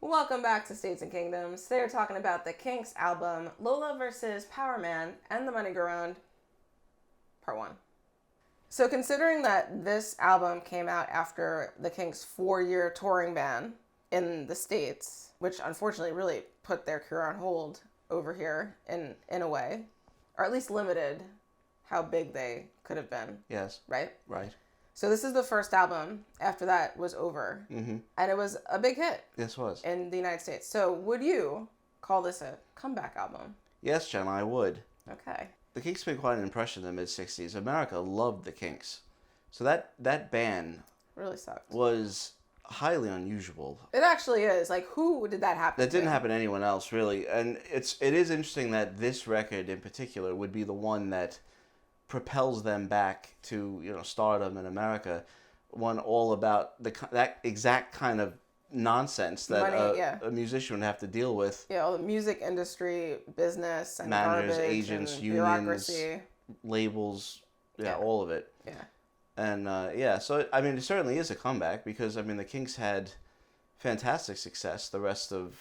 Welcome back to States and Kingdoms. Today we're talking about the Kinks album, Lola versus Powerman and the Moneygoround, Part 1. So considering that this album came out after the Kinks' 4-year touring ban in the States, which unfortunately really put their career on hold over here in a way, or at least limited how big they could have been. Yes. Right? Right. So this is the first album after that was over. Mm-hmm. And it was a big hit. Yes, it was. In the United States. So would you call this a comeback album? Yes, Jenna, I would. Okay. The Kinks made quite an impression in the mid-'60s. America loved the Kinks. So that band Really sucked. was highly unusual. It actually is. Like, who did that happen That didn't happen to anyone else, really. And it is interesting that this record in particular would be the one that propels them back to, stardom in America. One all about that exact kind of nonsense that a musician would have to deal with. Yeah, all the music industry, business, and managers, garbage, agents, and unions, bureaucracy. Labels, all of it. Yeah. And so it certainly is a comeback because the Kinks had fantastic success the rest of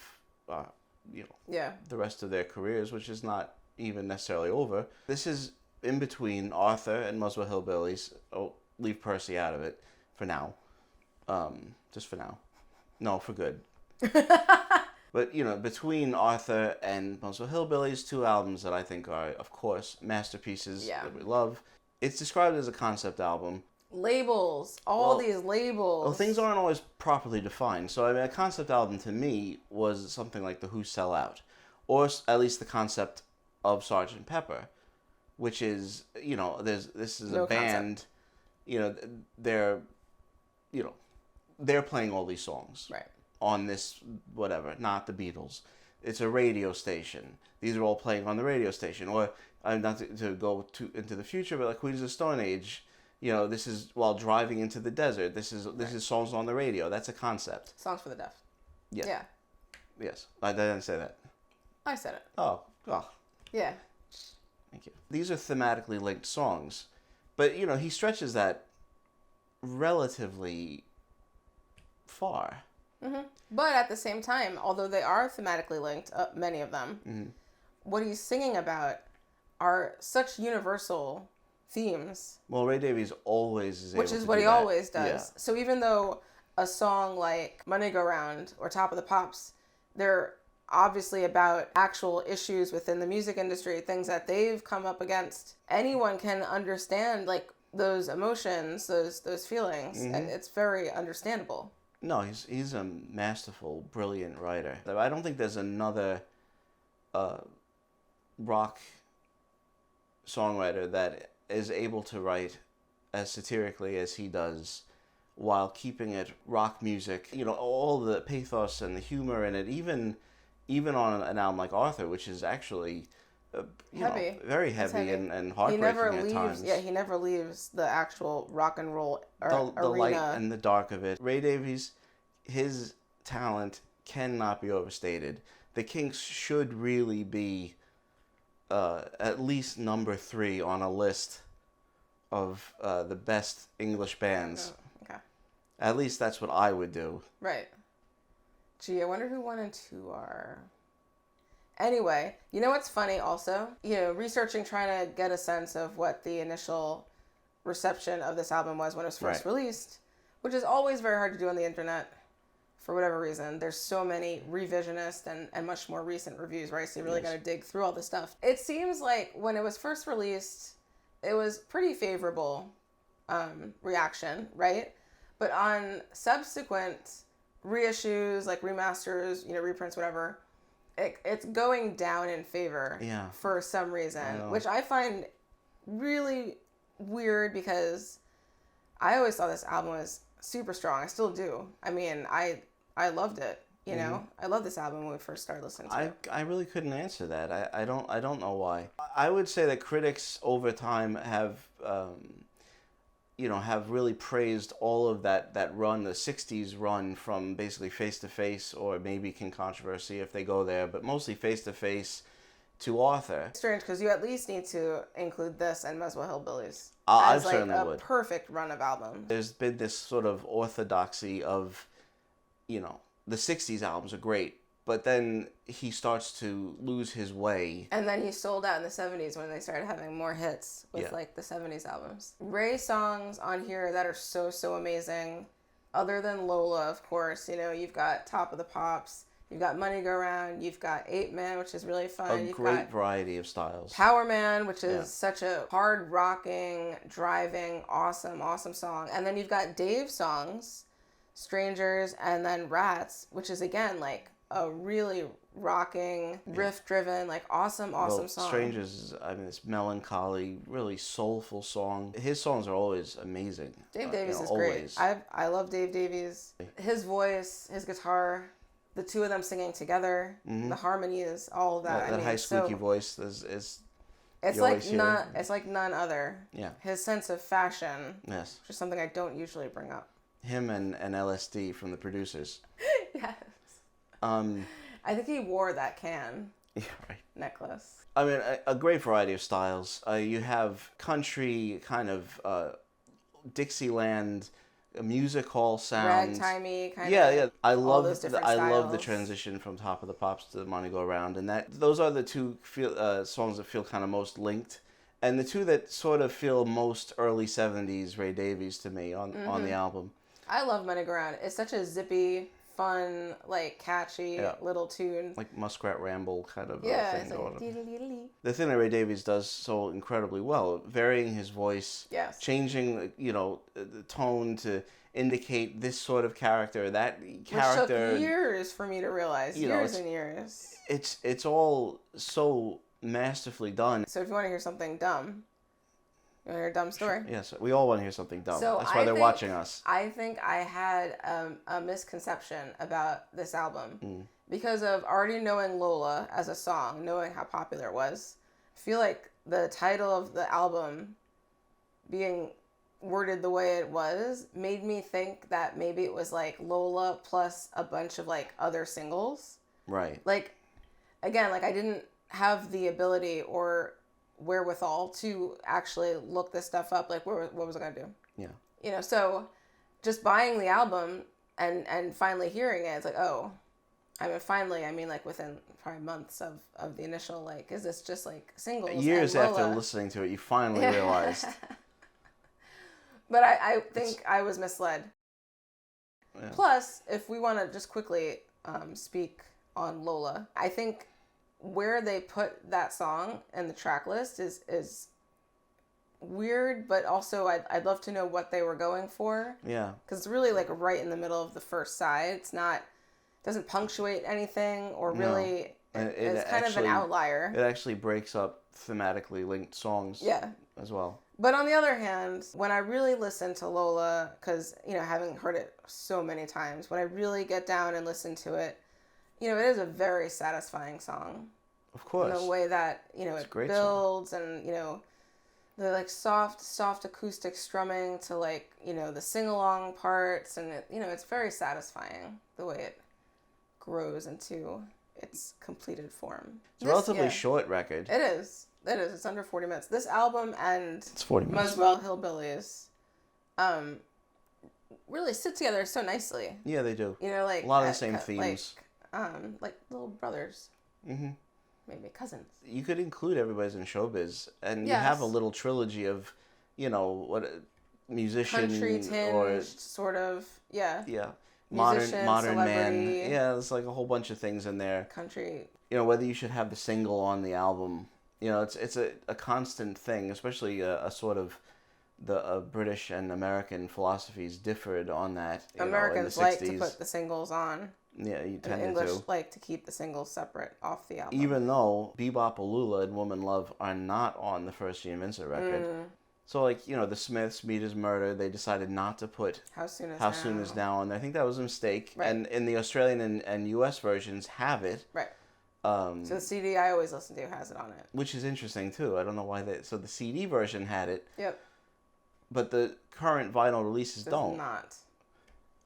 the rest of their careers, which is not even necessarily over. This is in between Arthur and Muswell Hillbillies. Oh, leave Percy out of it for now. Just for now. No, for good. But, between Arthur and Muswell Hillbillies, two albums that I think are, of course, masterpieces that we love. It's described as a concept album. Labels. These labels. Well, things aren't always properly defined. So, a concept album to me was something like The Who Sell Out. Or at least the concept of Sgt. Pepper. Which is, this is a band, they're playing all these songs. Right. On this, whatever, not the Beatles. It's a radio station. These are all playing on the radio station. Or, not to go into the future, but like Queens of the Stone Age, this is while driving into the desert. This is songs on the radio. That's a concept. Songs for the deaf. Yeah. Yes. I didn't say that. I said it. Oh. Yeah. Thank you. These are thematically linked songs. But, he stretches that relatively far. Mm-hmm. But at the same time, although they are thematically linked, many of them, what he's singing about are such universal themes. Well, Ray Davies always is able to do that. Which is what he always does. Yeah. So even though a song like Moneygoround or Top of the Pops, they're obviously about actual issues within the music industry, things that they've come up against, anyone can understand like those emotions, those feelings, and it's very understandable. No, he's a masterful, brilliant writer. I don't think there's another rock songwriter that is able to write as satirically as he does while keeping it rock music. All the pathos and the humor in it, even on an album like Arthur, which is actually heavy. Very heavy and heartbreaking at times. Yeah, he never leaves the actual rock and roll arena. The light and the dark of it. Ray Davies, his talent cannot be overstated. The Kinks should really be at least number 3 on a list of the best English bands. Oh, okay. At least that's what I would do. Right. Gee, I wonder who 1 and 2 are. Anyway, you know what's funny also? Researching, trying to get a sense of what the initial reception of this album was when it was first released, which is always very hard to do on the internet for whatever reason. There's so many revisionist and much more recent reviews, right? So you really got to dig through all this stuff. It seems like when it was first released, it was pretty favorable reaction, right? But on subsequent reissues, like remasters, reprints, whatever, it's going down in favor for some reason, which I find really weird because I always thought this album was super strong. I still do. I loved it. I love this album when we first started listening to it. I really couldn't answer that. I don't know why. I would say that critics over time have have really praised all of that run, the 60s run from basically Face to Face, or maybe King Controversy if they go there, but mostly Face to Face to Arthur. It's strange because you at least need to include this and Muswell Hillbillies I as like certainly a would. perfect run of albums. There's been this sort of orthodoxy of, the 60s albums are great, but then he starts to lose his way. And then he sold out in the 70s when they started having more hits with like the 70s albums. Ray songs on here that are so, so amazing. Other than Lola, of course, you know, you've got Top of the Pops, you've got Moneygoround, you've got 8-Man, which is really fun. You've great variety of styles. Powerman, which is such a hard rocking, driving, awesome, awesome song. And then you've got Dave's songs, Strangers, and then Rats, which is again like a really rocking, riff-driven, like awesome song. Strangers is, I mean, it's melancholy, really soulful song. His songs are always amazing. Dave Davies is great. I love Dave Davies. His voice, his guitar, the two of them singing together, the harmonies, all of that. That high squeaky voice is it's like none other. Yeah. His sense of fashion. Yes. Which is something I don't usually bring up. Him and LSD from the Producers. Yes. I think he wore that necklace. I mean, a great variety of styles. You have country, kind of Dixieland, music hall sounds. Ragtimey kind of. Yeah. I love the transition from Top of the Pops to Moneygoround, and those are the two songs that feel kind of most linked, and the two that sort of feel most early 70s Ray Davies to me on the album. I love Moneygoround. It's such a zippy, fun, like catchy little tune. Like Muskrat Ramble kind of thing. It's like the thing that Ray Davies does so incredibly well, varying his voice, changing, you know, the tone to indicate this sort of character, that character. Which took years for me to realize. Years and years. It's all so masterfully done. So if you want to hear something dumb, you want to hear a dumb story? Yes, we all want to hear something dumb. So that's why they're watching us. I think I had a misconception about this album because of already knowing Lola as a song, knowing how popular it was. I feel like the title of the album being worded the way it was made me think that maybe it was like Lola plus a bunch of like other singles. Right. Like, again, like I didn't have the ability or wherewithal to actually look this stuff up. Like, what was I gonna do? Yeah. You know, so just buying the album and finally hearing it, it's like, oh, I mean, finally, I mean, like within probably months of the initial, like, is this just like singles? Years after listening to it, you finally realized. But I think I was misled. Yeah. Plus, if we want to just quickly speak on Lola, I think where they put that song in the track list is weird, but also I'd love to know what they were going for. Yeah. Because it's really like right in the middle of the first side. It's not, doesn't punctuate anything or really, it's kind of an outlier. It actually breaks up thematically linked songs as well. But on the other hand, when I really listen to Lola, because, you know, having heard it so many times, when I really get down and listen to it, you know, it is a very satisfying song. Of course. In the way that, you know, it builds and, you know, the like soft acoustic strumming to like, you know, the sing-along parts. And, it, you know, it's very satisfying the way it grows into its completed form. It's a relatively short record. It is. It's under 40 minutes. This album and it's 40 minutes. Muswell Hillbillies really sit together so nicely. Yeah, they do. You know, like a lot of the same themes. Like little brothers. Mm-hmm. Maybe cousins. You could include Everybody's in Showbiz, and you have a little trilogy of, you know, what musician country tinged or sort of modern celebrity. men. Yeah, there's like a whole bunch of things in there. Country. You know, whether you should have the single on the album. You know, it's a constant thing, especially a sort of the British and American philosophies differed on that. Americans like to put the singles on. Yeah, you tend English to. like to keep the singles separate off the album. Even though Bebop-A-Lula and Woman Love are not on the first Gene Vincent record. So, like, you know, the Smiths, Meat is Murder, they decided not to put How Soon Is Now on there. I think that was a mistake. Right. And in the Australian and US versions have it. Right. So the CD I always listen to has it on it. Which is interesting, too. I don't know why so the CD version had it. Yep. But the current vinyl releases don't. Not.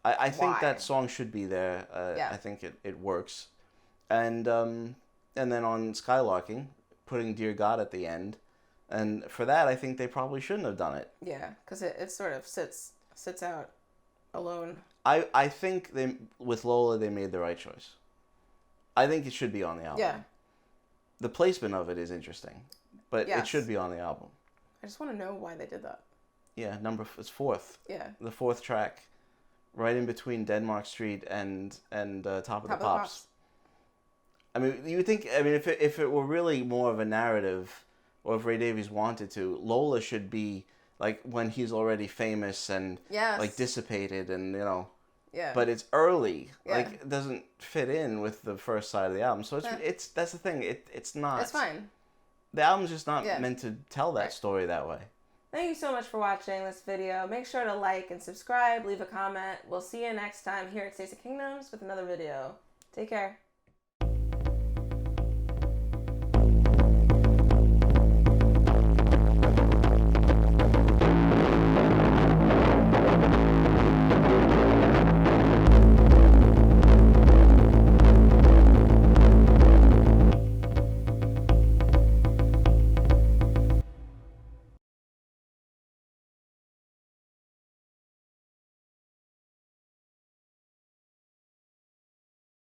I think that song should be there. I think it works. And then on Skylarking, putting Dear God at the end. And for that, I think they probably shouldn't have done it. Yeah, because it sort of sits out alone. I think with Lola they made the right choice. I think it should be on the album. Yeah. The placement of it is interesting, but it should be on the album. I just want to know why they did that. Yeah, it's fourth. Yeah. The fourth track, right in between Denmark Street and Top of the Pops. I mean, you think? I mean, if it were really more of a narrative, or if Ray Davies wanted to, Lola should be like when he's already famous and like dissipated and Yeah. But it's early. Yeah. Like it doesn't fit in with the first side of the album. So it's that's the thing. It's not. It's fine. The album's just not meant to tell that story that way. Thank you so much for watching this video. Make sure to like and subscribe, leave a comment. We'll see you next time here at Stacey Kingdoms with another video. Take care.